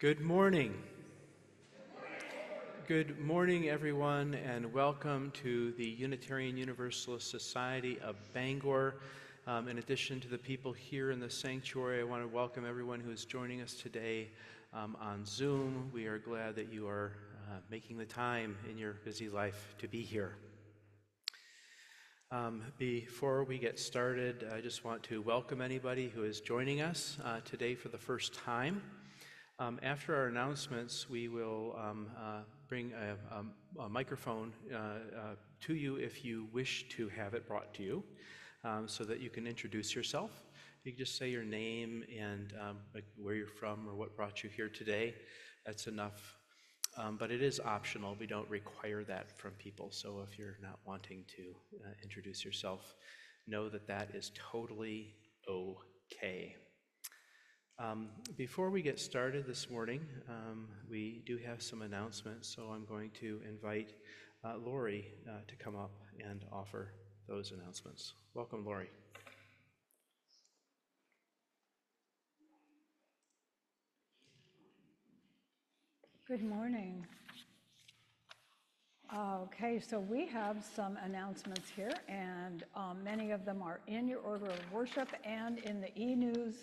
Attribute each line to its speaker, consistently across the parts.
Speaker 1: Good morning. Good morning, everyone, and welcome to the Unitarian Universalist Society of Bangor. In addition to the people here in the sanctuary, I want to welcome everyone who is joining us today on Zoom. We are glad that you are making the time in your busy life to be here. Before we get started, I just want to welcome anybody who is joining us today for the first time. After our announcements, we will bring a microphone to you if you wish to have it brought to you, so that you can introduce yourself. You can just say your name and like where you're from or what brought you here today. That's enough. But it is optional. We don't require that from people. So if you're not wanting to introduce yourself, know that that is totally okay. Before we get started this morning, we do have some announcements, so I'm going to invite Lori to come up and offer those announcements. Welcome, Lori.
Speaker 2: Good morning. Okay, so we have some announcements here, and many of them are in your order of worship and in the e-news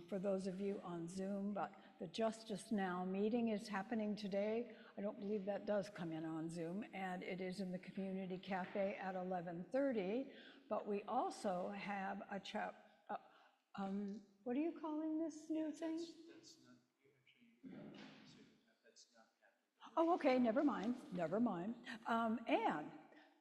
Speaker 2: for those of you on Zoom. But the Justice Now meeting is happening today. I don't believe that does come in on Zoom, and it is in the Community Cafe at 11:30. But we also have a what are you calling this new thing? Oh, okay, never mind. And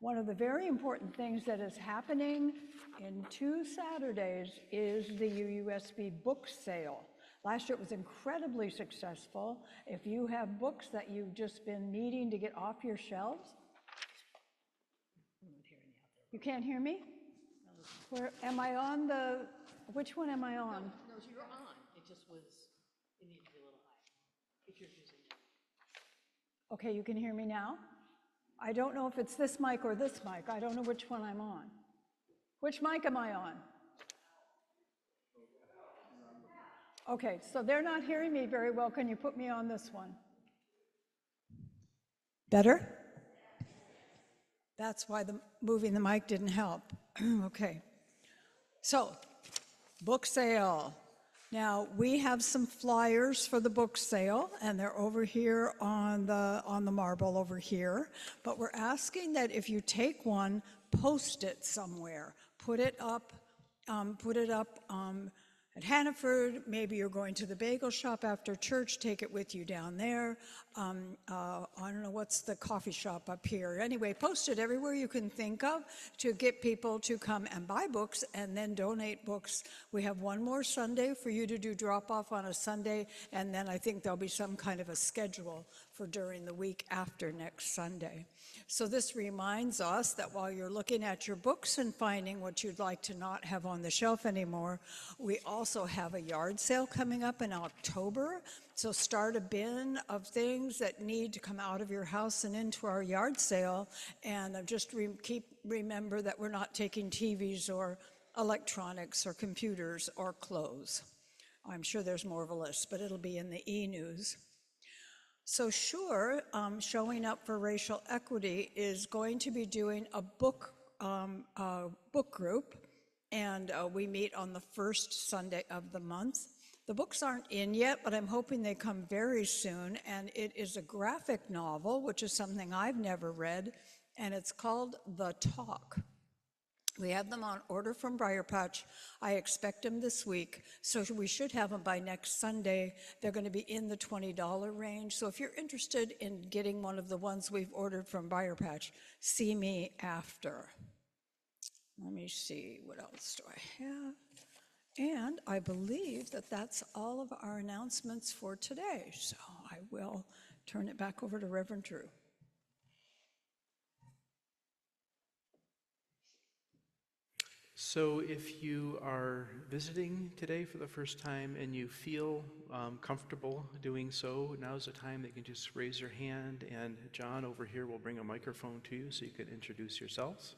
Speaker 2: one of the very important things that is happening in 2 Saturdays is the UUSB book sale. Last year it was incredibly successful. If you have books that you've just been needing to get off your shelves. You can't hear me? Where am I on the, which one am I on?
Speaker 3: No, you're on. It just was, it needed to be a little higher if you're using it.
Speaker 2: Okay, you can hear me now? I don't know if it's this mic or this mic. I don't know which one I'm on. Which mic am I on? Okay, so they're not hearing me very well. Can you put me on this one? Better? That's why moving the mic didn't help. Okay. So, book sale. Now, we have some flyers for the book sale, and they're over here on the marble over here. But we're asking that if you take one, post it somewhere. Put it up at Hannaford. Maybe you're going to the bagel shop after church. Take it with you down there. I don't know, what's the coffee shop up here? Anyway, post it everywhere you can think of to get people to come and buy books and then donate books. We have one more Sunday for you to do drop-off on a Sunday, and then I think there'll be some kind of a schedule for during the week after next Sunday. So this reminds us that while you're looking at your books and finding what you'd like to not have on the shelf anymore, we also have a yard sale coming up in October. So start a bin of things that need to come out of your house and into our yard sale. And just remember that we're not taking TVs or electronics or computers or clothes. I'm sure there's more of a list, but it'll be in the e-news. So SURE, Showing Up for Racial Equity, is going to be doing a book group, and we meet on the first Sunday of the month. The books aren't in yet, but I'm hoping they come very soon, and it is a graphic novel, which is something I've never read, and it's called The Talk. We have them on order from Briar Patch. I expect them this week, so we should have them by next Sunday. They're going to be in the $20 range, so if you're interested in getting one of the ones we've ordered from Briar Patch, see me after. Let me see, what else do I have? And I believe that that's all of our announcements for today, so I will turn it back over to Reverend Drew.
Speaker 1: So if you are visiting today for the first time and you feel comfortable doing so, now's the time that you can just raise your hand, and John over here will bring a microphone to you so you can introduce yourselves.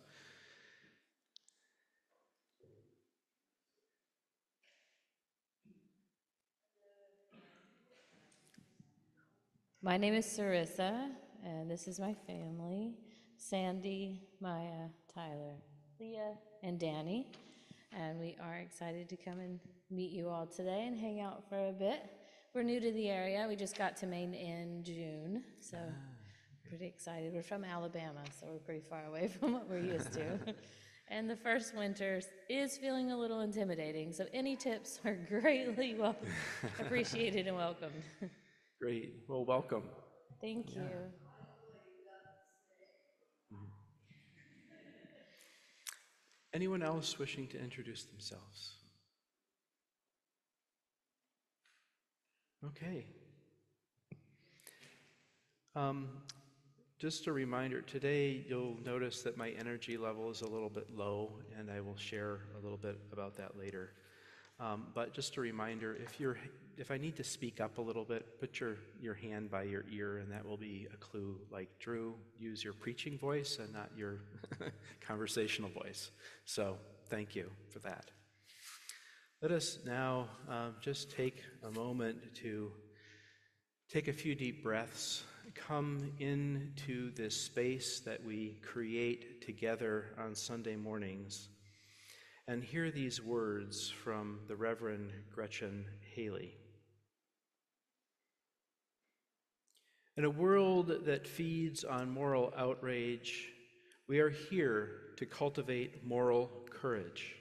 Speaker 4: My name is Sarissa, and this is my family, Sandy, Maya, Tyler, Leah, and Danny. And we are excited to come and meet you all today and hang out for a bit. We're new to the area. We just got to Maine in June, so pretty excited. We're from Alabama, so we're pretty far away from what we're used to. And the first winter is feeling a little intimidating, so any tips are greatly appreciated and welcomed.
Speaker 1: Great. Well, welcome.
Speaker 4: Thank you.
Speaker 1: Anyone else wishing to introduce themselves? Okay. Just a reminder, today you'll notice that my energy level is a little bit low, and I will share a little bit about that later. But just a reminder, if I need to speak up a little bit, put your hand by your ear, and that will be a clue. Like, Drew, use your preaching voice and not your conversational voice. So thank you for that. Let us now just take a moment to take a few deep breaths, come into this space that we create together on Sunday mornings, and hear these words from the Reverend Gretchen Haley. In a world that feeds on moral outrage, we are here to cultivate moral courage.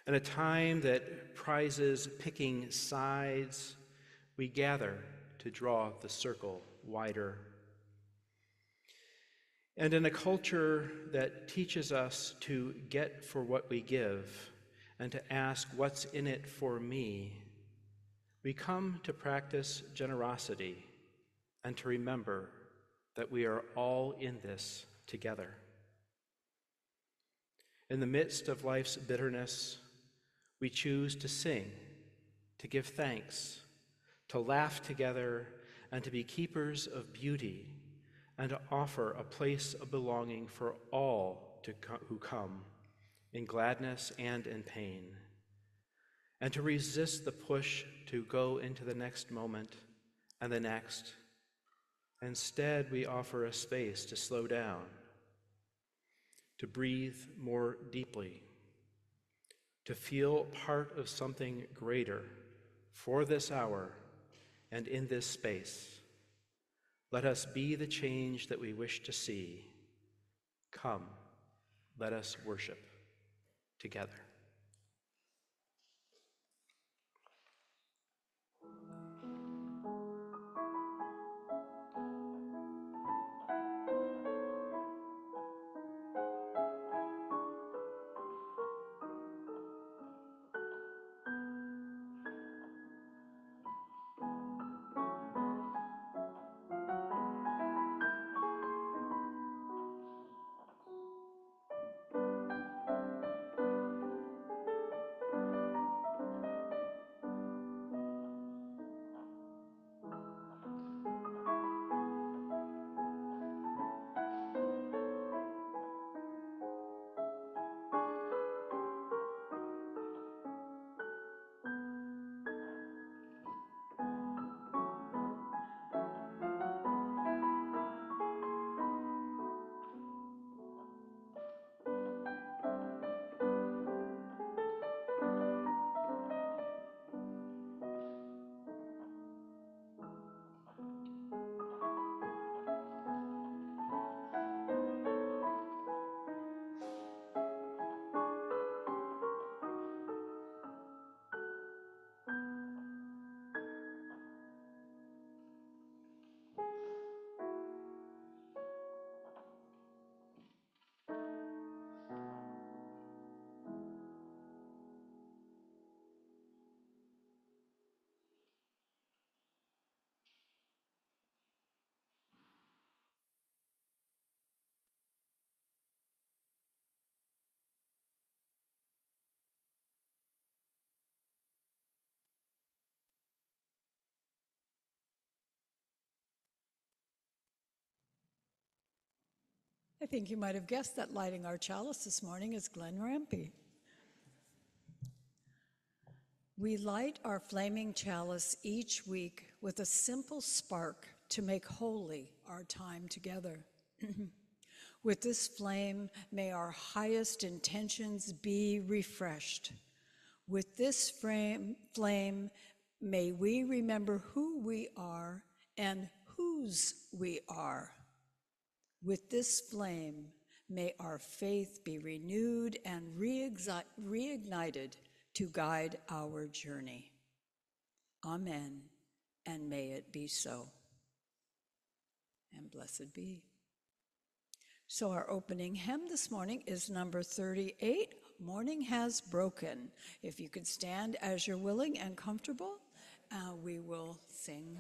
Speaker 1: In a time that prizes picking sides, we gather to draw the circle wider. And in a culture that teaches us to get for what we give and to ask what's in it for me, we come to practice generosity and to remember that we are all in this together. In the midst of life's bitterness, we choose to sing, to give thanks, to laugh together, and to be keepers of beauty, and to offer a place of belonging for all who come, in gladness and in pain, and to resist the push to go into the next moment and the next. Instead, we offer a space to slow down, to breathe more deeply, to feel part of something greater for this hour and in this space. Let us be the change that we wish to see. Come, let us worship together.
Speaker 2: I think you might have guessed that lighting our chalice this morning is Glenn Rampey. We light our flaming chalice each week with a simple spark to make holy our time together. With this flame, may our highest intentions be refreshed. With this flame, may we remember who we are and whose we are. With this flame, may our faith be renewed and reignited to guide our journey. Amen, and may it be so. And blessed be. So our opening hymn this morning is number 38, Morning Has Broken. If you could stand as you're willing and comfortable, we will sing.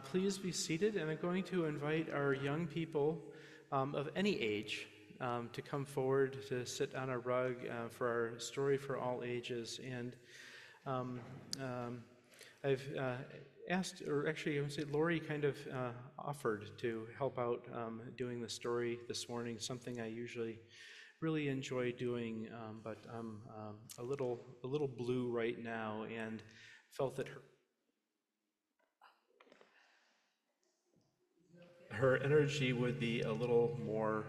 Speaker 1: Please be seated, and I'm going to invite our young people of any age to come forward to sit on a rug for our Story for All Ages. And I've asked, or actually I would say Lori kind of offered to help out doing the story this morning, something I usually really enjoy doing, but I'm a little blue right now, and felt that her energy would be a little more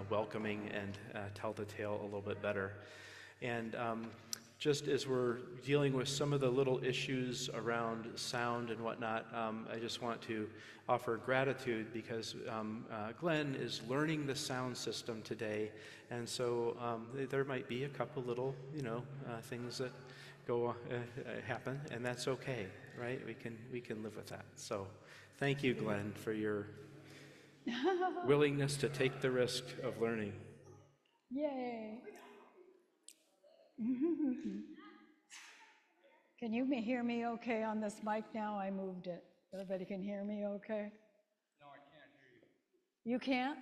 Speaker 1: welcoming and tell the tale a little bit better. And just as we're dealing with some of the little issues around sound and whatnot, I just want to offer gratitude because Glenn is learning the sound system today, and so there might be a couple little, things that go happen, and that's okay, right? We can live with that. So. Thank you, Glenn, for your willingness to take the risk of learning.
Speaker 2: Yay. Can you hear me okay on this mic now? I moved it. Everybody can hear me okay?
Speaker 5: No, I can't hear you.
Speaker 2: You can't?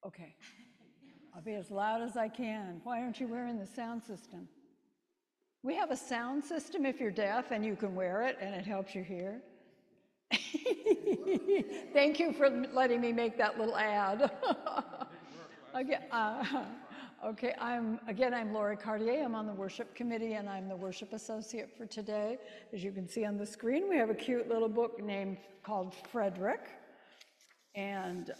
Speaker 2: Okay. I'll be as loud as I can. Why aren't you wearing the sound system? We have a sound system if you're deaf and you can wear it and it helps you hear. Thank you for letting me make that little ad. Okay, I'm Lori Cartier. I'm on the worship committee and I'm the worship associate for today. As you can see on the screen, we have a cute little book called Frederick. And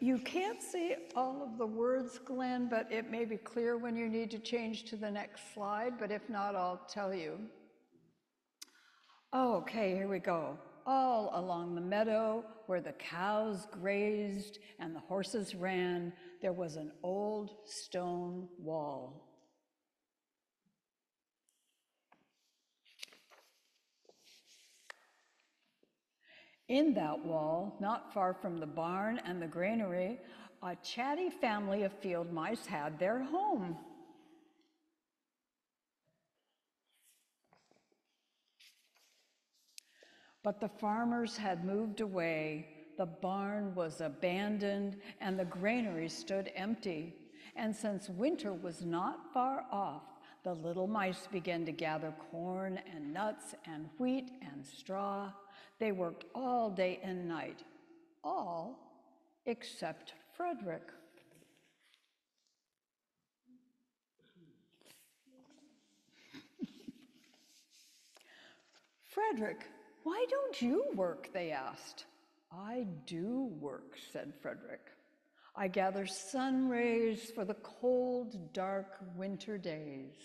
Speaker 2: you can't see all of the words, Glenn, but it may be clear when you need to change to the next slide, but if not, I'll tell you. Okay, here we go. All along the meadow where the cows grazed and the horses ran, there was an old stone wall. In that wall, not far from the barn and the granary, a chatty family of field mice had their home. But the farmers had moved away. The barn was abandoned and the granary stood empty. And since winter was not far off, the little mice began to gather corn and nuts and wheat and straw. They worked all day and night, all except Frederick. Frederick, why don't you work? They asked. I do work, said Frederick. I gather sun rays for the cold, dark winter days.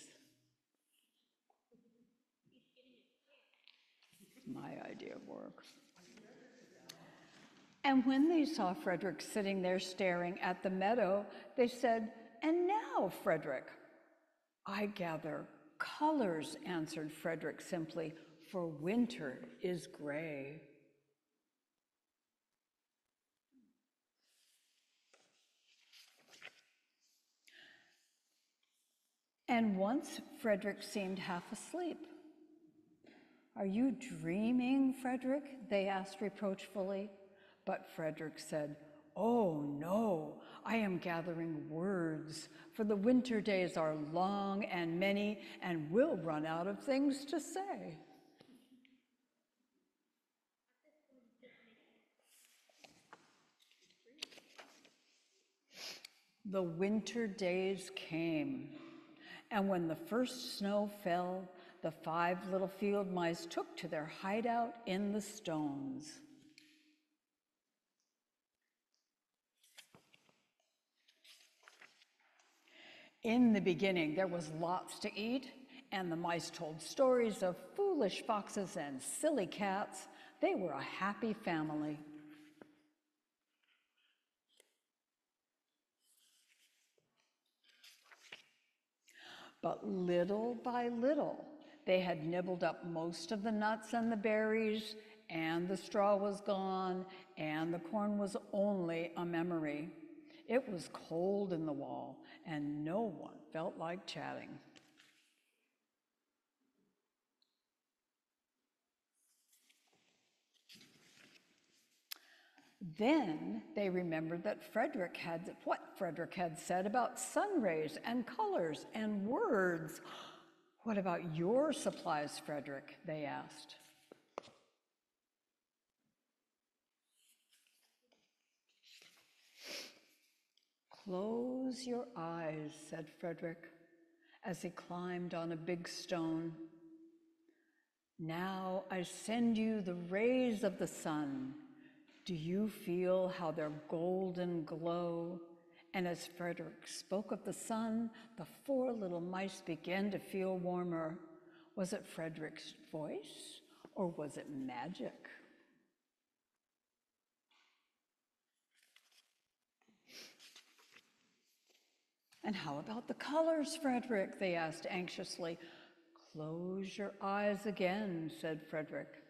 Speaker 2: It's my idea of work. And when they saw Frederick sitting there staring at the meadow, they said, "And now, Frederick?" "I gather colors," answered Frederick simply, "for winter is gray." And once Frederick seemed half asleep. "Are you dreaming, Frederick?" they asked reproachfully. But Frederick said, "Oh no, I am gathering words, for the winter days are long and many, and we'll run out of things to say." The winter days came, and when the first snow fell, the 5 little field mice took to their hideout in the stones. In the beginning, there was lots to eat, and the mice told stories of foolish foxes and silly cats. They were a happy family. But little by little, they had nibbled up most of the nuts and the berries, and the straw was gone, and the corn was only a memory. It was cold in the wall, and no one felt like chatting. Then they remembered what Frederick had said about sun rays and colors and words. "What about your supplies, Frederick?" they asked. "Close your eyes," said Frederick, as he climbed on a big stone. "Now I send you the rays of the sun. Do you feel how they're golden glow?" And as Frederick spoke of the sun, the 4 little mice began to feel warmer. Was it Frederick's voice, or was it magic? "And how about the colors, Frederick?" they asked anxiously. "Close your eyes again," said Frederick.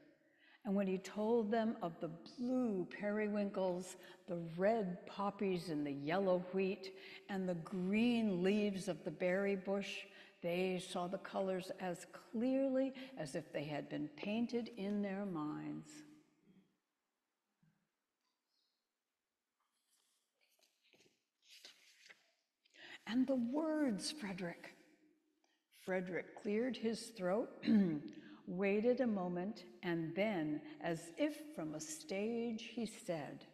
Speaker 2: And when he told them of the blue periwinkles, the red poppies and the yellow wheat, and the green leaves of the berry bush, they saw the colors as clearly as if they had been painted in their minds. "And the words, Frederick." Frederick cleared his throat, waited a moment, and then, as if from a stage, he said,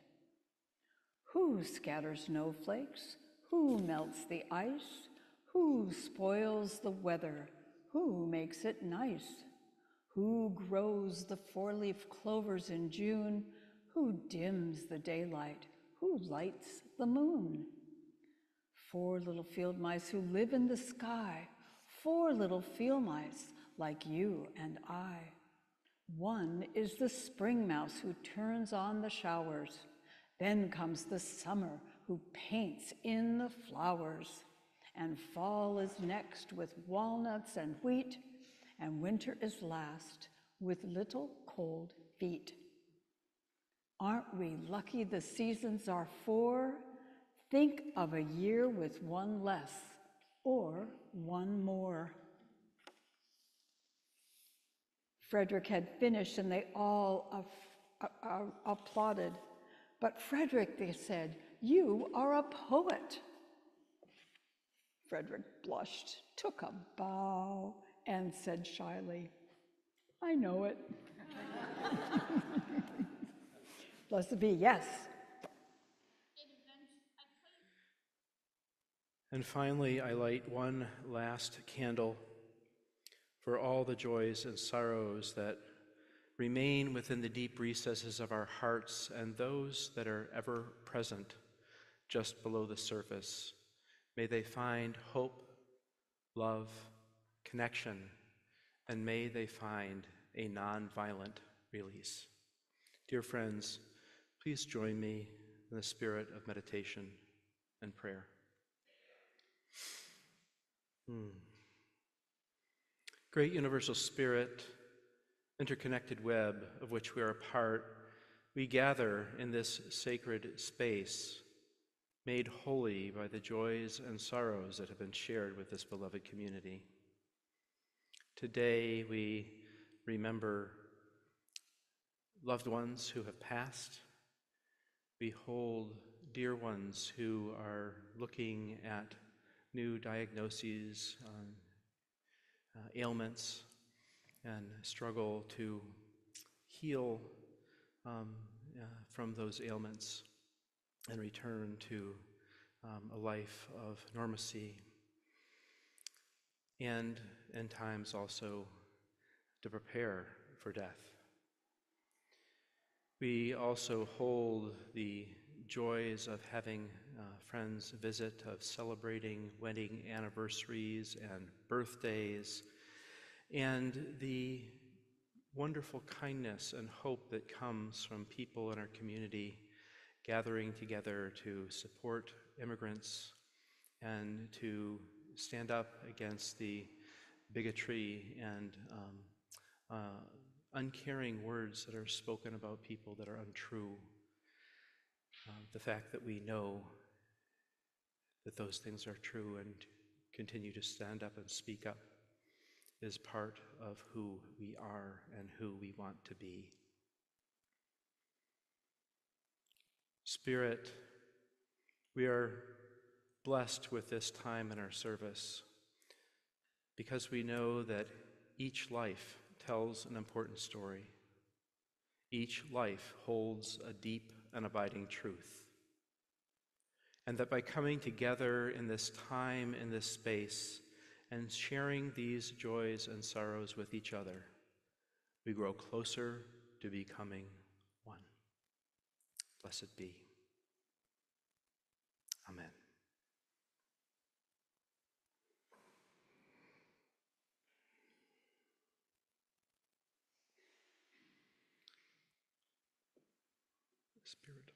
Speaker 2: "Who scatters snowflakes? Who melts the ice? Who spoils the weather? Who makes it nice? Who grows the 4-leaf clovers in June? Who dims the daylight? Who lights the moon? 4 little field mice who live in the sky, 4 little field mice like you and I. One is the spring mouse who turns on the showers. Then comes the summer who paints in the flowers. And fall is next with walnuts and wheat, and winter is last with little cold feet."
Speaker 6: Aren't we lucky the seasons are four? Think of a year with one less, or one more. Frederick had finished and they all applauded. But Frederick, they said, you are a poet. Frederick blushed, took a bow, and said shyly, I know it. Blessed be, yes.
Speaker 1: And finally, I light one last candle for all the joys and sorrows that remain within the deep recesses of our hearts and those that are ever present just below the surface. May they find hope, love, connection, and may they find a nonviolent release. Dear friends, please join me in the spirit of meditation and prayer. Great universal spirit, interconnected web of which we are a part, we gather in this sacred space, made holy by the joys and sorrows that have been shared with this beloved community. Today we remember loved ones who have passed. We hold dear ones who are looking at new diagnoses, ailments, and struggle to heal from those ailments and return to a life of normacy, and in times also to prepare for death. We also hold the joys of having friends visit, of celebrating wedding anniversaries and birthdays, and the wonderful kindness and hope that comes from people in our community gathering together to support immigrants and to stand up against the bigotry and uncaring words that are spoken about people that are untrue. The fact that we know that those things are true and continue to stand up and speak up is part of who we are and who we want to be. Spirit, we are blessed with this time in our service because we know that each life tells an important story. Each life holds a deep and abiding truth. And that by coming together in this time, in this space, and sharing these joys and sorrows with each other, we grow closer to becoming one. Blessed be. Amen. Spirit of life.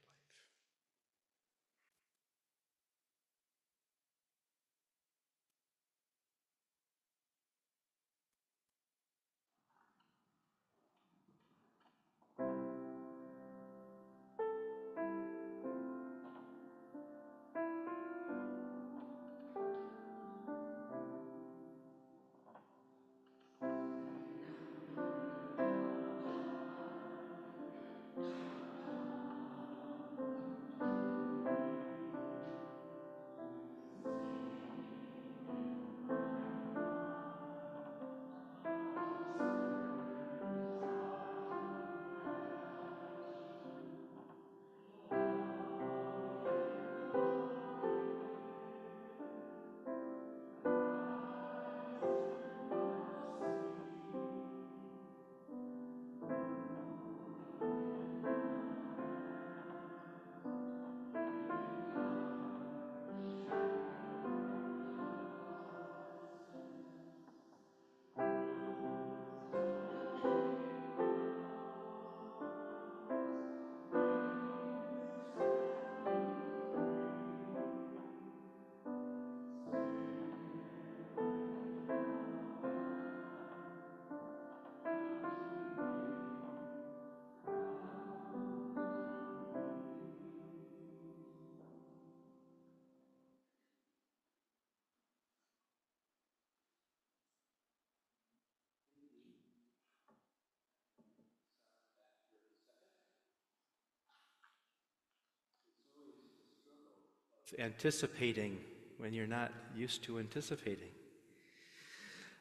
Speaker 1: anticipating when you're not used to anticipating.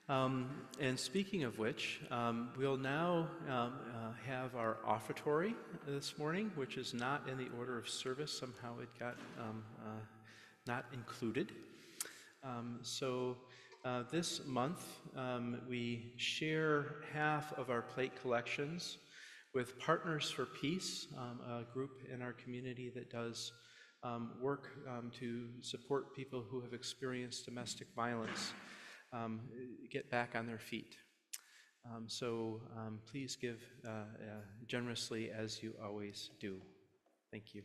Speaker 1: And speaking of which, we'll now have our offertory this morning, which is not in the order of service. Somehow it got not included. So this month, we share half of our plate collections with Partners for Peace, a group in our community that does work to support people who have experienced domestic violence get back on their feet. So please give generously as you always do. Thank you.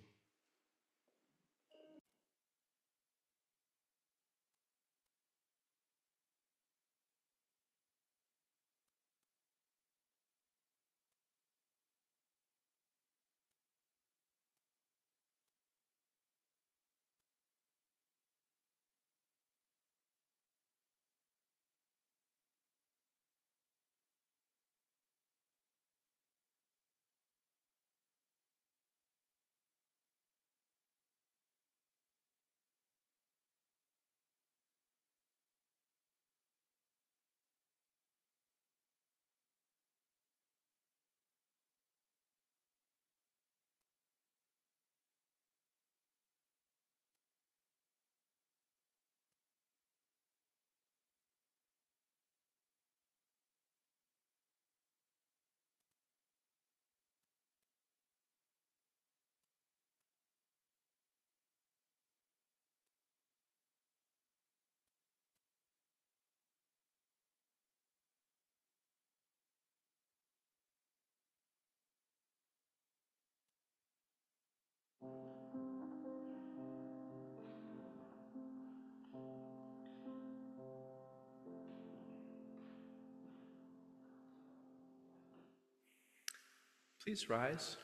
Speaker 1: Please rise.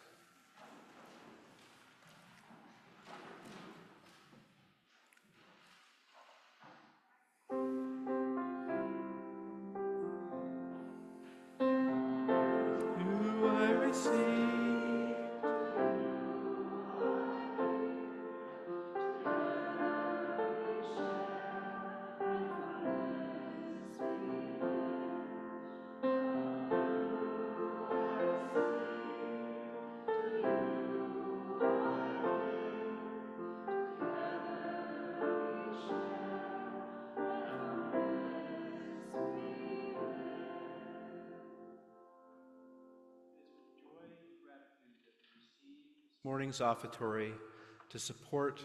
Speaker 1: You I receive. Morning's offertory to support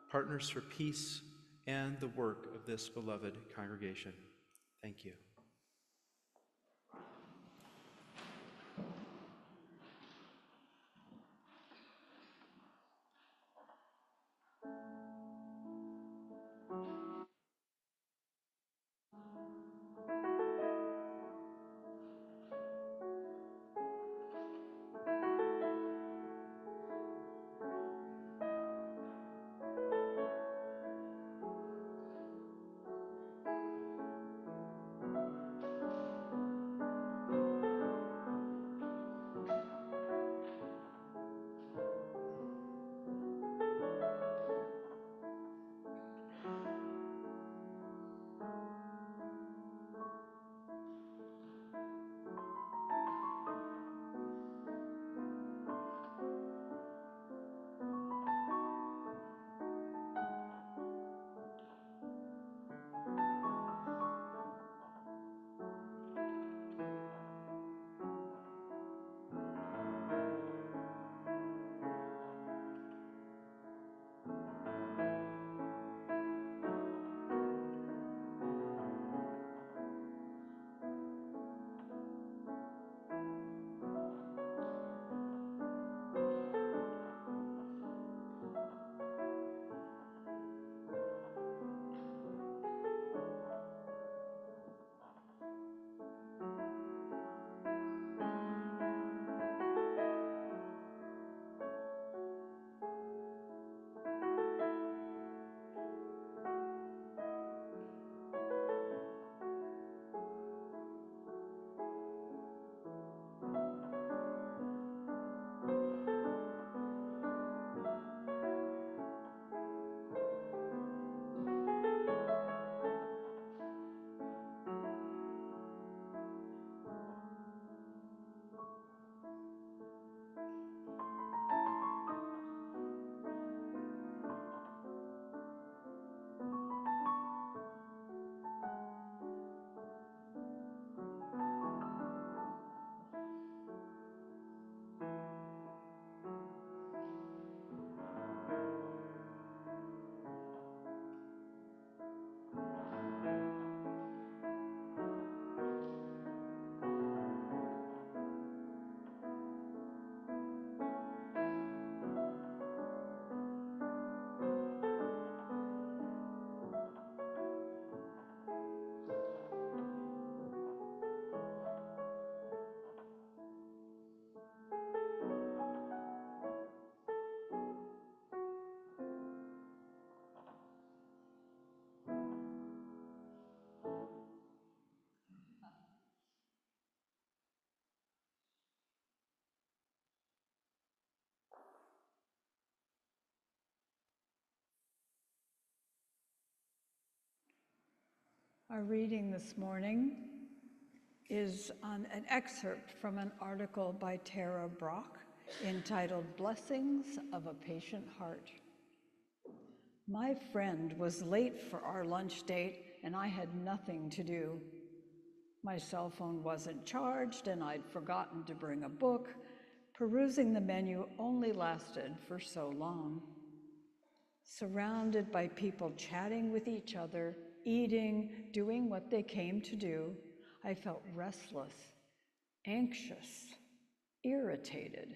Speaker 1: Partners for Peace and the work of this beloved congregation. Thank you.
Speaker 6: Our reading this morning is on an excerpt from an article by Tara Brock entitled Blessings of a Patient Heart. My friend was late for our lunch date and I had nothing to do. My cell phone wasn't charged and I'd forgotten to bring a book. Perusing the menu only lasted for so long. Surrounded by people chatting with each other, eating, doing what they came to do, I felt restless, anxious, irritated.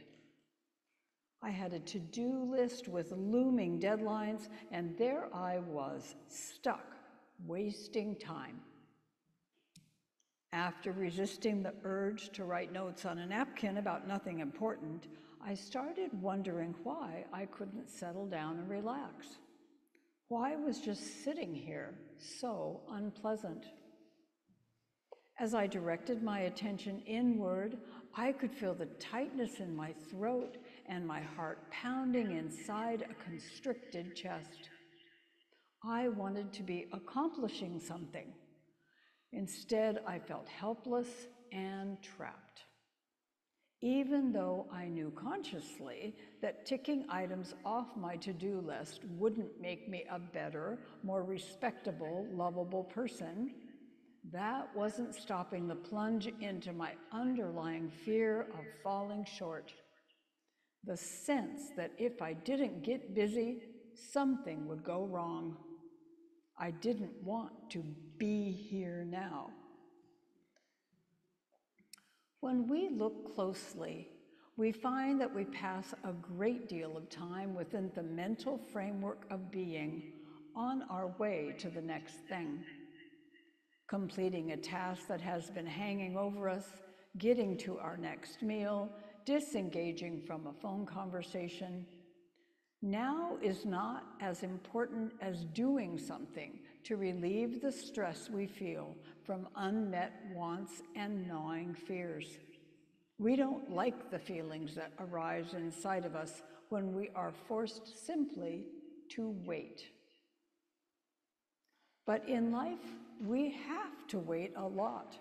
Speaker 6: I had a to-do list with looming deadlines, and there I was, stuck, wasting time. After resisting the urge to write notes on a napkin about nothing important, I started wondering why I couldn't settle down and relax. Why was just sitting here so unpleasant? As I directed my attention inward, I could feel the tightness in my throat and my heart pounding inside a constricted chest. I wanted to be accomplishing something. Instead, I felt helpless and trapped. Even though I knew consciously that ticking items off my to-do list wouldn't make me a better, more respectable, lovable person, that wasn't stopping the plunge into my underlying fear of falling short. The sense that if I didn't get busy, something would go wrong. I didn't want to be here now. When we look closely, we find that we pass a great deal of time within the mental framework of being on our way to the next thing. Completing a task that has been hanging over us, getting to our next meal, disengaging from a phone conversation. Now is not as important as doing something to relieve the stress we feel from unmet wants and gnawing fears. We don't like the feelings that arise inside of us when we are forced simply to wait. But in life, we have to wait a lot.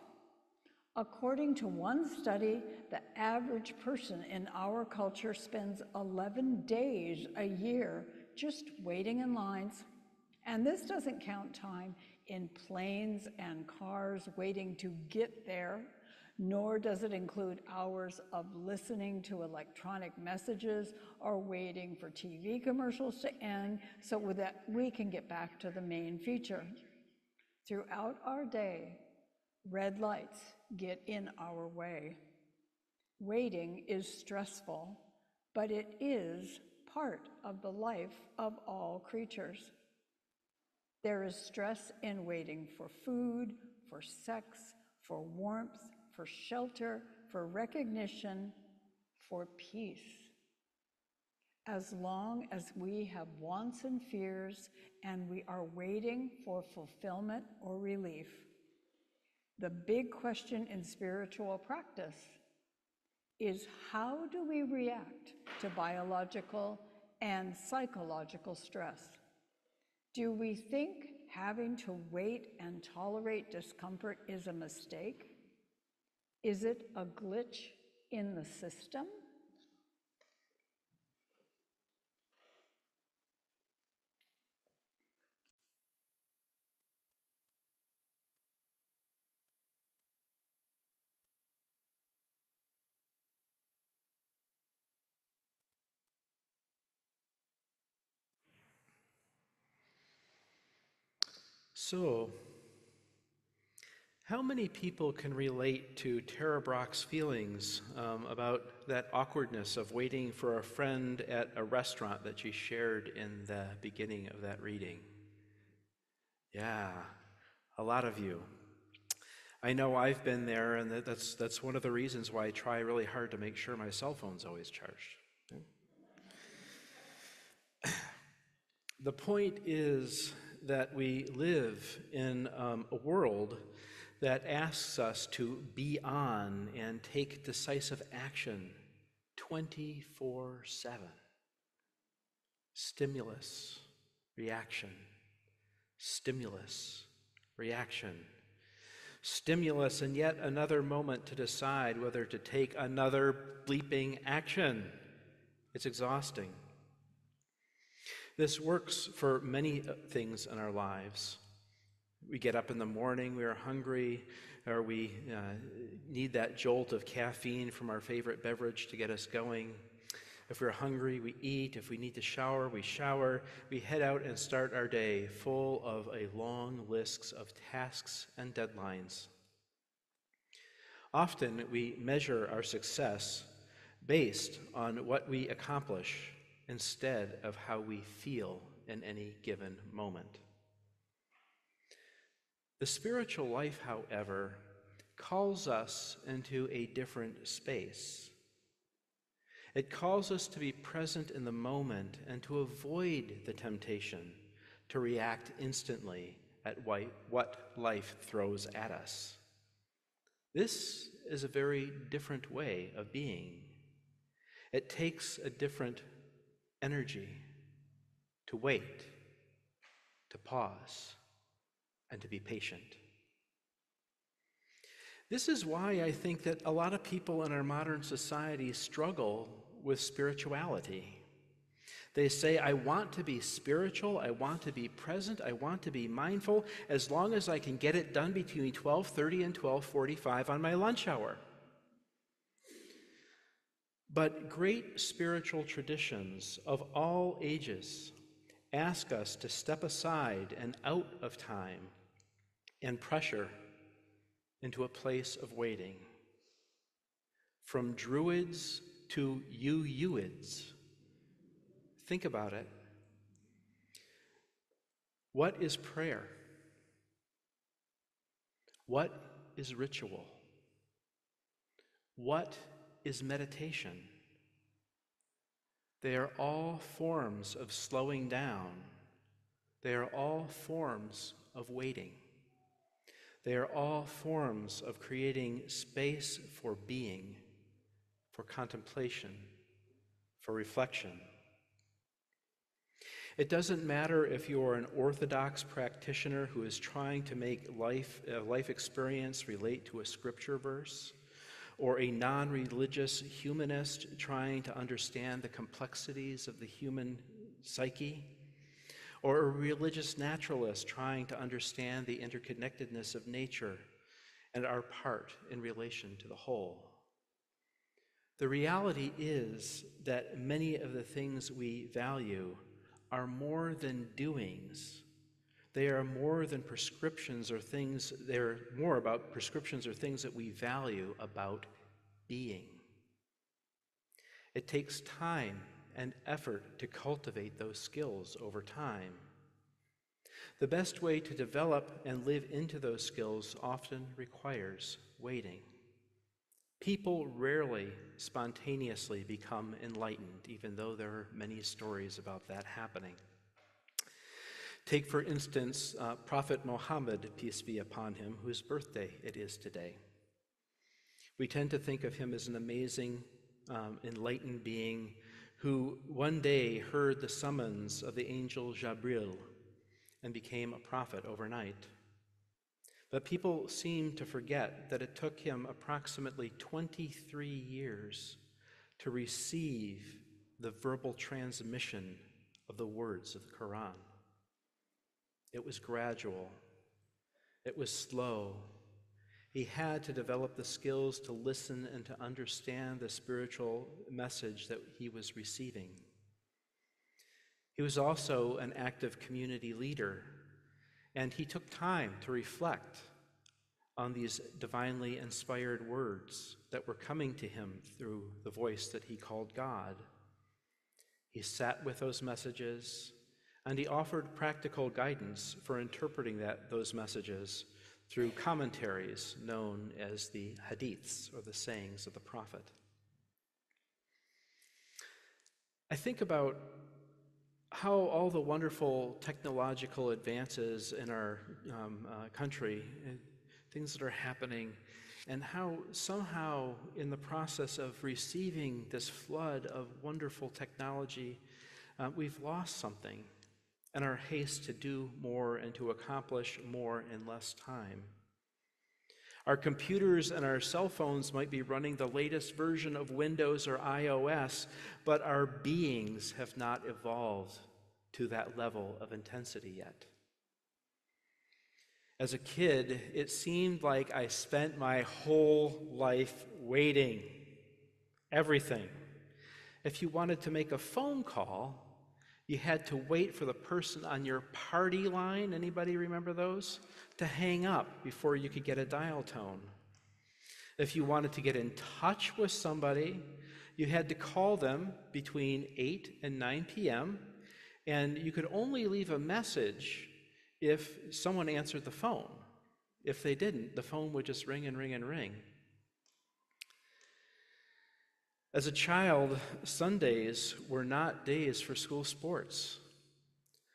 Speaker 6: According to one study, the average person in our culture spends 11 days a year just waiting in lines. And this doesn't count time in planes and cars waiting to get there, nor does it include hours of listening to electronic messages or waiting for TV commercials to end so that we can get back to the main feature. Throughout our day, red lights get in our way. Waiting is stressful, but it is part of the life of all creatures. There is stress in waiting for food, for sex, for warmth, for shelter, for recognition, for peace. As long as we have wants and fears and we are waiting for fulfillment or relief, the big question in spiritual practice is, how do we react to biological and psychological stress? Do we think having to wait and tolerate discomfort is a mistake? Is it a glitch in the system?
Speaker 1: So, how many people can relate to Tara Brock's feelings about that awkwardness of waiting for a friend at a restaurant that she shared in the beginning of that reading? Yeah, a lot of you. I know I've been there, and that's one of the reasons why I try really hard to make sure my cell phone's always charged. The point is that we live in a world that asks us to be on and take decisive action 24/7. Stimulus, reaction, stimulus, reaction, stimulus, and yet another moment to decide whether to take another bleeping action. It's exhausting. This works for many things in our lives. We get up in the morning, we are hungry, or we need that jolt of caffeine from our favorite beverage to get us going. If we're hungry, we eat. If we need to shower, we shower. We head out and start our day full of a long list of tasks and deadlines. Often we measure our success based on what we accomplish instead of how we feel in any given moment. The spiritual life, however, calls us into a different space. It calls us to be present in the moment and to avoid the temptation to react instantly at what life throws at us. This is a very different way of being. It takes a different energy to wait, to pause, and to be patient. This is why I think that a lot of people in our modern society struggle with spirituality. They say, I want to be spiritual, I want to be present, I want to be mindful, as long as I can get it done between 12:30 and 12:45 on my lunch hour. But great spiritual traditions of all ages ask us to step aside and out of time and pressure into a place of waiting. From Druids to Yuids. Think about it. What is prayer? What is ritual? What is meditation? They are all forms of slowing down. They are all forms of waiting. They are all forms of creating space for being, for contemplation, for reflection. It doesn't matter if you're an orthodox practitioner who is trying to make life experience relate to a scripture verse, or a non-religious humanist trying to understand the complexities of the human psyche, or a religious naturalist trying to understand the interconnectedness of nature and our part in relation to the whole. The reality is that many of the things we value are more than doings. They are more than prescriptions or things, they're more about prescriptions or things that we value about being. It takes time and effort to cultivate those skills over time. The best way to develop and live into those skills often requires waiting. People rarely spontaneously become enlightened, even though there are many stories about that happening. Take, for instance, Prophet Muhammad, peace be upon him, whose birthday it is today. We tend to think of him as an amazing, enlightened being who one day heard the summons of the angel Jabril and became a prophet overnight. But people seem to forget that it took him approximately 23 years to receive the verbal transmission of the words of the Quran. It was gradual. It was slow. He had to develop the skills to listen and to understand the spiritual message that he was receiving. He was also an active community leader, and he took time to reflect on these divinely inspired words that were coming to him through the voice that he called God. He sat with those messages, and he offered practical guidance for interpreting those messages through commentaries known as the hadiths, or the sayings of the prophet. I think about how all the wonderful technological advances in our country, things that are happening, and how somehow in the process of receiving this flood of wonderful technology, we've lost something. and our haste to do more and to accomplish more in less time. Our computers and our cell phones might be running the latest version of Windows or iOS, but our beings have not evolved to that level of intensity yet. As a kid, it seemed like I spent my whole life waiting. Everything. If you wanted to make a phone call, you had to wait for the person on your party line, anybody remember those? To hang up before you could get a dial tone. If you wanted to get in touch with somebody, you had to call them between 8 and 9 p.m., and you could only leave a message if someone answered the phone. If they didn't, the phone would just ring and ring and ring. As a child, Sundays were not days for school sports.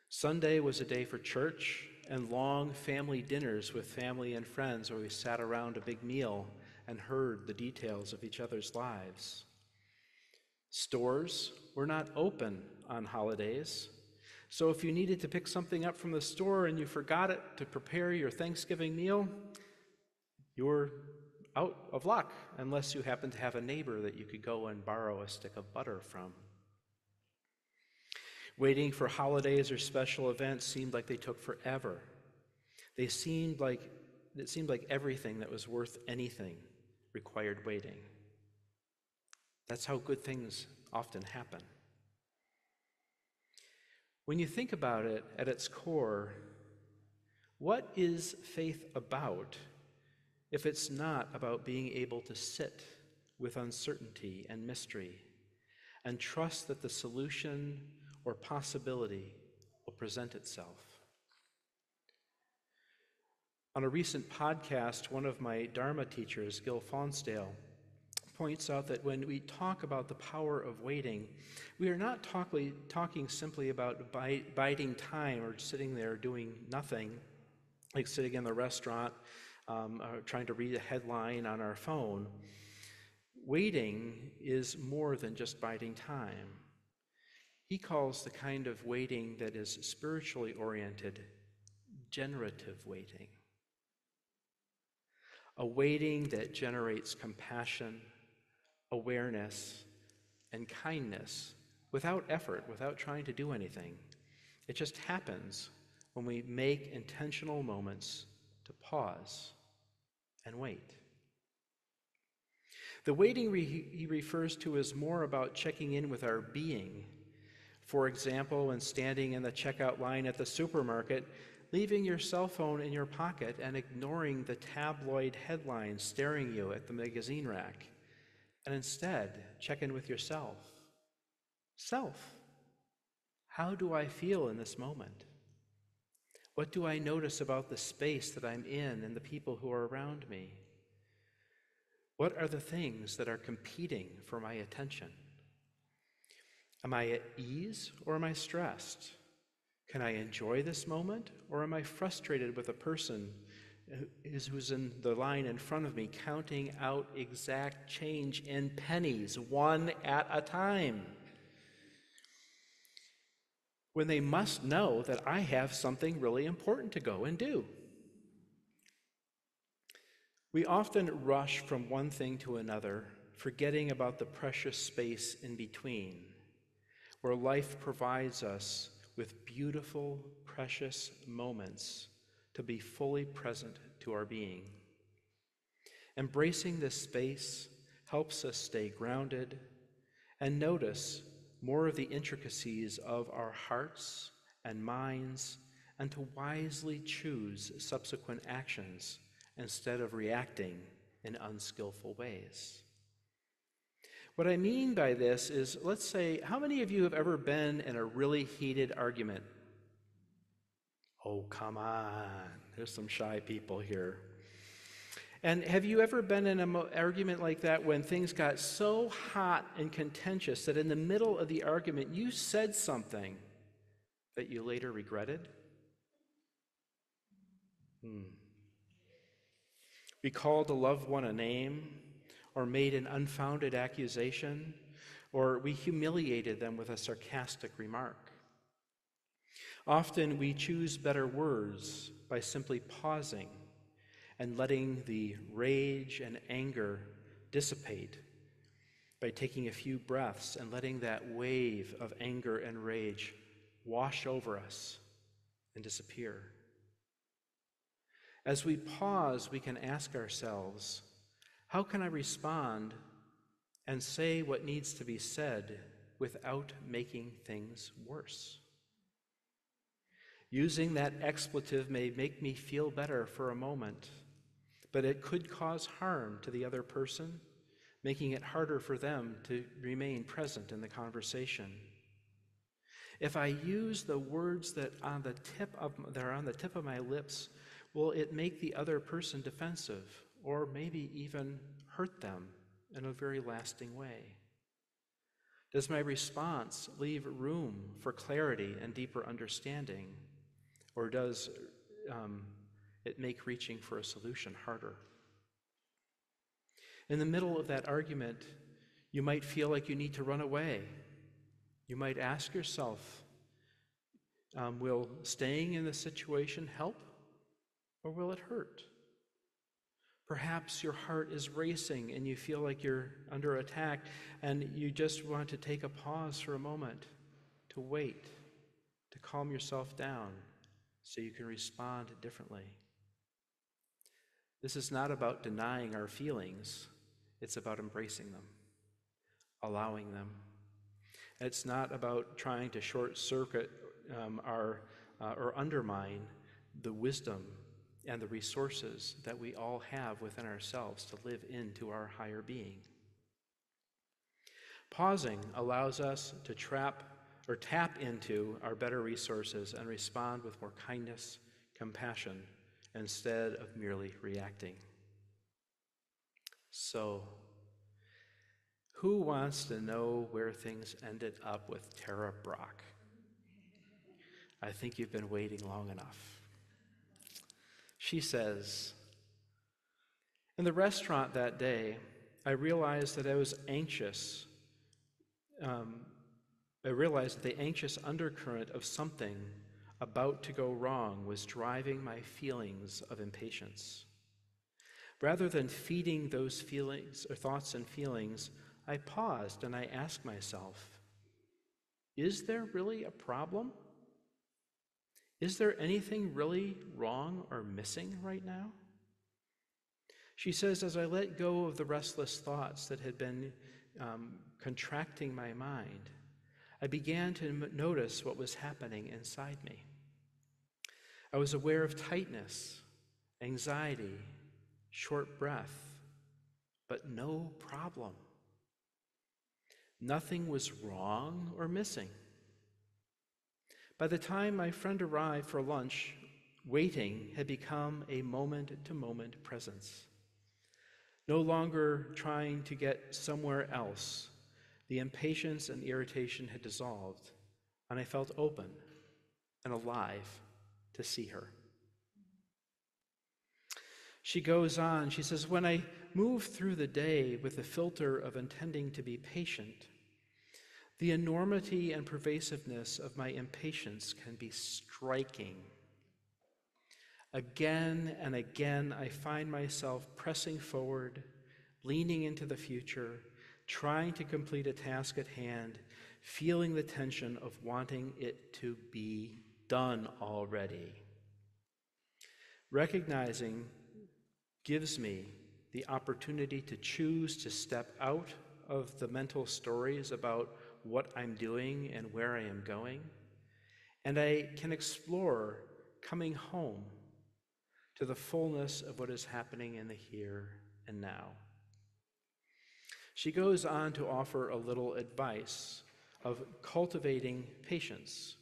Speaker 1: Sunday was a day for church and long family dinners with family and friends where we sat around a big meal and heard the details of each other's lives. Stores were not open on holidays, so if you needed to pick something up from the store and you forgot it to prepare your Thanksgiving meal, you were out of luck unless you happened to have a neighbor that you could go and borrow a stick of butter from. Waiting for holidays or special events seemed like they took forever. It seemed like everything that was worth anything required waiting. That's how good things often happen. When you think about it at its core, what is faith about if it's not about being able to sit with uncertainty and mystery and trust that the solution or possibility will present itself? On a recent podcast, one of my Dharma teachers, Gil Fonsdale, points out that when we talk about the power of waiting, we are not talking simply about biding time or sitting there doing nothing, like sitting in the restaurant trying to read a headline on our phone. Waiting is more than just biding time. He calls the kind of waiting that is spiritually oriented generative waiting. A waiting that generates compassion, awareness, and kindness without effort, without trying to do anything. It just happens when we make intentional moments to pause and wait. The waiting he refers to is more about checking in with our being. For example, when standing in the checkout line at the supermarket, leaving your cell phone in your pocket and ignoring the tabloid headlines staring you at the magazine rack, and instead check in with yourself. Self, how do I feel in this moment? What do I notice about the space that I'm in and the people who are around me? What are the things that are competing for my attention? Am I at ease or am I stressed? Can I enjoy this moment or am I frustrated with a person who's in the line in front of me counting out exact change in pennies, one at a time, when they must know that I have something really important to go and do? We often rush from one thing to another, forgetting about the precious space in between, where life provides us with beautiful, precious moments to be fully present to our being. Embracing this space helps us stay grounded and notice more of the intricacies of our hearts and minds, and to wisely choose subsequent actions instead of reacting in unskillful ways. What I mean by this is, let's say, how many of you have ever been in a really heated argument? Oh, come on. There's some shy people here. And have you ever been in an argument like that when things got so hot and contentious that in the middle of the argument you said something that you later regretted? We called a loved one a name, or made an unfounded accusation, or we humiliated them with a sarcastic remark. Often we choose better words by simply pausing and letting the rage and anger dissipate, by taking a few breaths and letting that wave of anger and rage wash over us and disappear. As we pause, we can ask ourselves, how can I respond and say what needs to be said without making things worse? Using that expletive may make me feel better for a moment, but it could cause harm to the other person, making it harder for them to remain present in the conversation. If I use the words that are on the tip of my lips, will it make the other person defensive, or maybe even hurt them in a very lasting way? Does my response leave room for clarity and deeper understanding, or does it make reaching for a solution harder? In the middle of that argument, you might feel like you need to run away. You might ask yourself, will staying in the situation help, or will it hurt? Perhaps your heart is racing and you feel like you're under attack, and you just want to take a pause for a moment to wait, to calm yourself down so you can respond differently. This is not about denying our feelings. It's about embracing them, allowing them. It's not about trying to short-circuit or undermine the wisdom and the resources that we all have within ourselves to live into our higher being. Pausing allows us to tap into our better resources and respond with more kindness, compassion, instead of merely reacting. So, who wants to know where things ended up with Tara Brock? I think you've been waiting long enough. She says, in the restaurant that day, I realized that I was anxious. I realized that the anxious undercurrent of something about to go wrong was driving my feelings of impatience. Rather than feeding those feelings or thoughts and feelings, I paused and I asked myself, is there really a problem? Is there anything really wrong or missing right now? She says, as I let go of the restless thoughts that had been contracting my mind, I began to notice what was happening inside me. I was aware of tightness, anxiety, short breath, but no problem. Nothing was wrong or missing. By the time my friend arrived for lunch, waiting had become a moment-to-moment presence. No longer trying to get somewhere else, the impatience and irritation had dissolved, and I felt open and alive to see her. She goes on, she says, when I move through the day with the filter of intending to be patient, the enormity and pervasiveness of my impatience can be striking. Again and again, I find myself pressing forward, leaning into the future, trying to complete a task at hand, feeling the tension of wanting it to be done already. Recognizing gives me the opportunity to choose to step out of the mental stories about what I'm doing and where I am going, and I can explore coming home to the fullness of what is happening in the here and now. She goes on to offer a little advice of cultivating patience.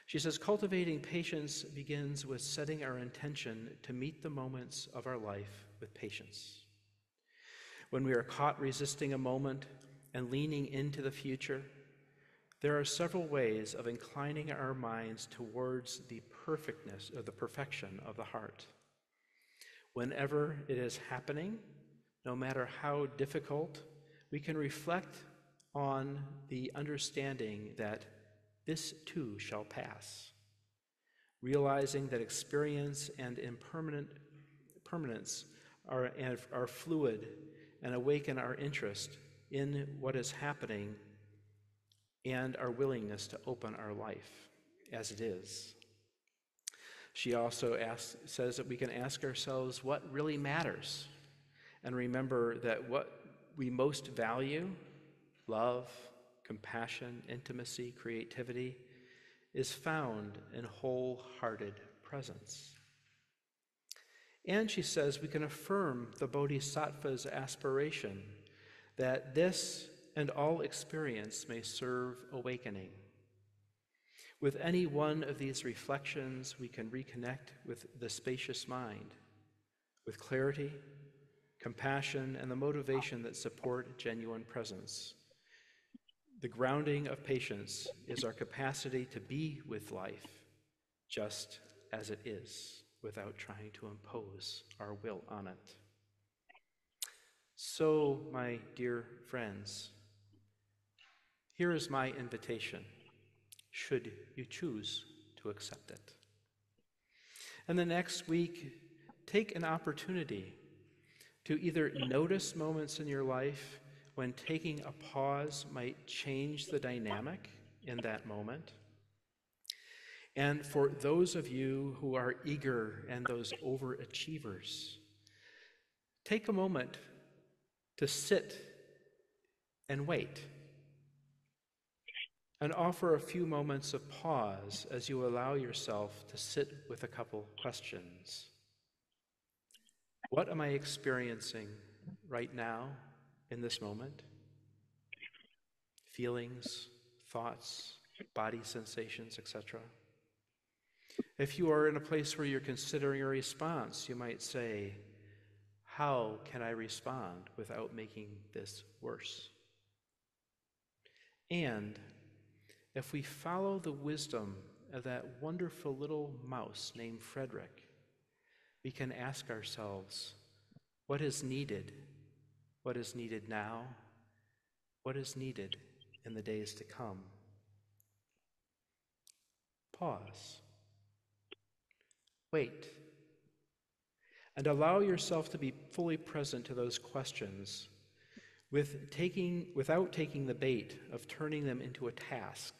Speaker 1: She says, cultivating patience begins with setting our intention to meet the moments of our life with patience. When we are caught resisting a moment and leaning into the future, there are several ways of inclining our minds towards the perfectness or the perfection of the heart. Whenever it is happening, no matter how difficult, we can reflect on the understanding that this too shall pass. realizing that experience and impermanence are fluid and awaken our interest in what is happening and our willingness to open our life as it is. She also says that we can ask ourselves what really matters and remember that what we most value, love, compassion, intimacy, creativity, is found in wholehearted presence. And she says we can affirm the Bodhisattva's aspiration that this and all experience may serve awakening. With any one of these reflections, we can reconnect with the spacious mind, with clarity, compassion, and the motivation that support genuine presence. The grounding of patience is our capacity to be with life just as it is, without trying to impose our will on it. So, my dear friends, here is my invitation, should you choose to accept it. And the next week, take an opportunity to either notice moments in your life when taking a pause might change the dynamic in that moment. And for those of you who are eager and those overachievers, take a moment to sit and wait and offer a few moments of pause as you allow yourself to sit with a couple questions. What am I experiencing right now in this moment? Feelings, thoughts, body sensations, etc. If you are in a place where you're considering a response, you might say, how can I respond without making this worse? And if we follow the wisdom of that wonderful little mouse named Frederick, we can ask ourselves, what is needed? What is needed now? What is needed in the days to come? Pause. Wait. And allow yourself to be fully present to those questions without taking the bait of turning them into a task,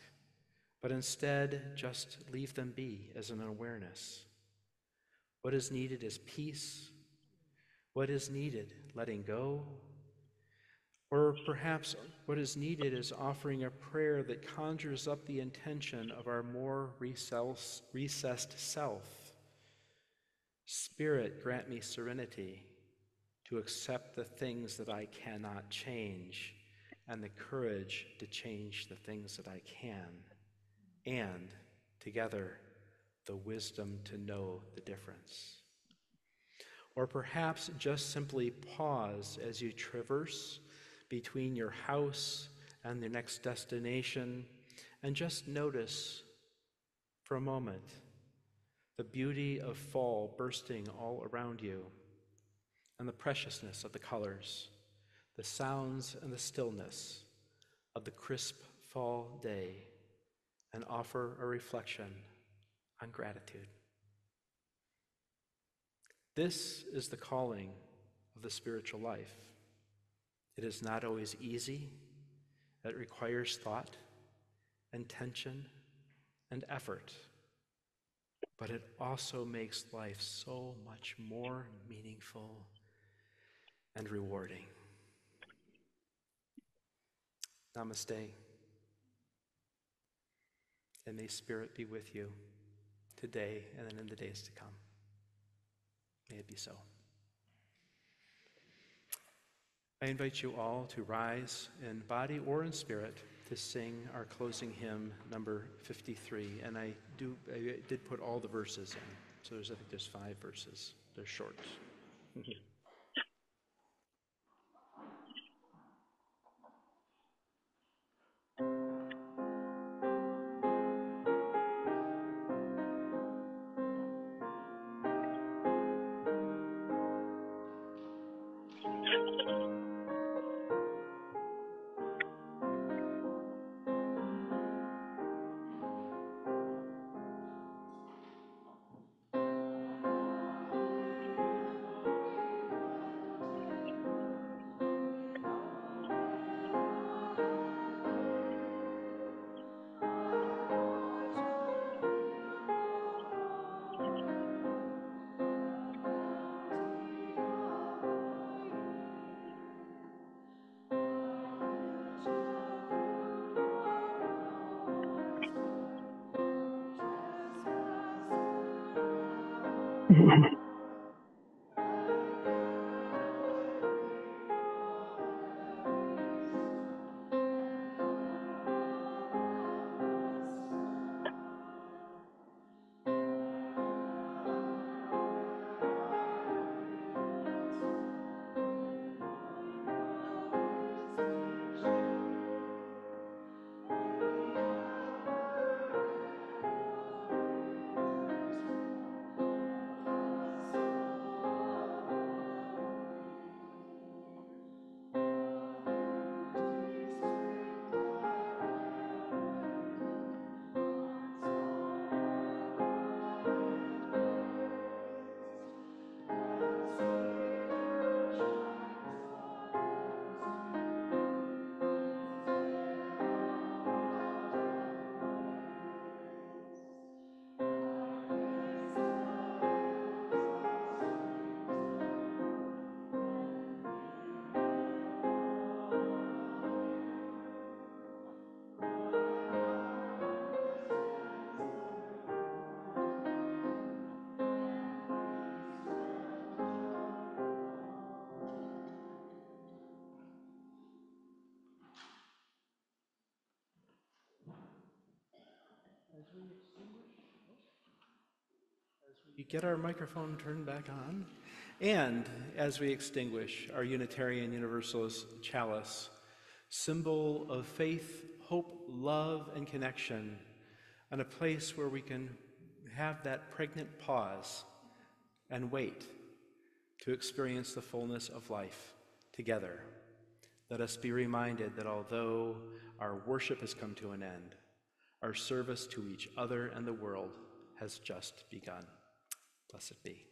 Speaker 1: but instead just leave them be as an awareness. What is needed is peace. What is needed? Letting go. Or perhaps what is needed is offering a prayer that conjures up the intention of our more recessed self. Spirit, grant me serenity to accept the things that I cannot change and the courage to change the things that I can, and together, the wisdom to know the difference. Or perhaps just simply pause as you traverse between your house and the next destination and just notice for a moment the beauty of fall bursting all around you and the preciousness of the colors, the sounds and the stillness of the crisp fall day, and offer a reflection on gratitude. This is the calling of the spiritual life. It is not always easy. It requires thought, intention, and effort. But it also makes life so much more meaningful and rewarding. Namaste. And may Spirit be with you today and then in the days to come. May it be so. I invite you all to rise in body or in spirit to sing our closing hymn, number 53. And I did put all the verses in. So I think there's 5 verses. They're short. You get our microphone turned back on. And as we extinguish our Unitarian Universalist chalice, symbol of faith, hope, love, and connection, and a place where we can have that pregnant pause and wait to experience the fullness of life together. Let us be reminded that although our worship has come to an end, our service to each other and the world has just begun. Blessed be.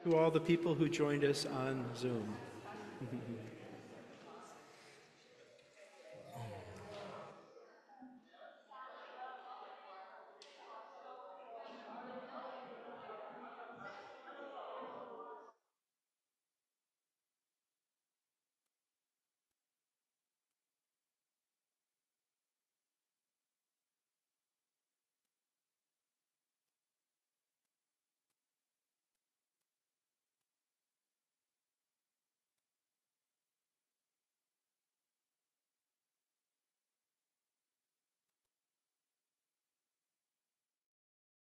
Speaker 1: To all the people who joined us on Zoom.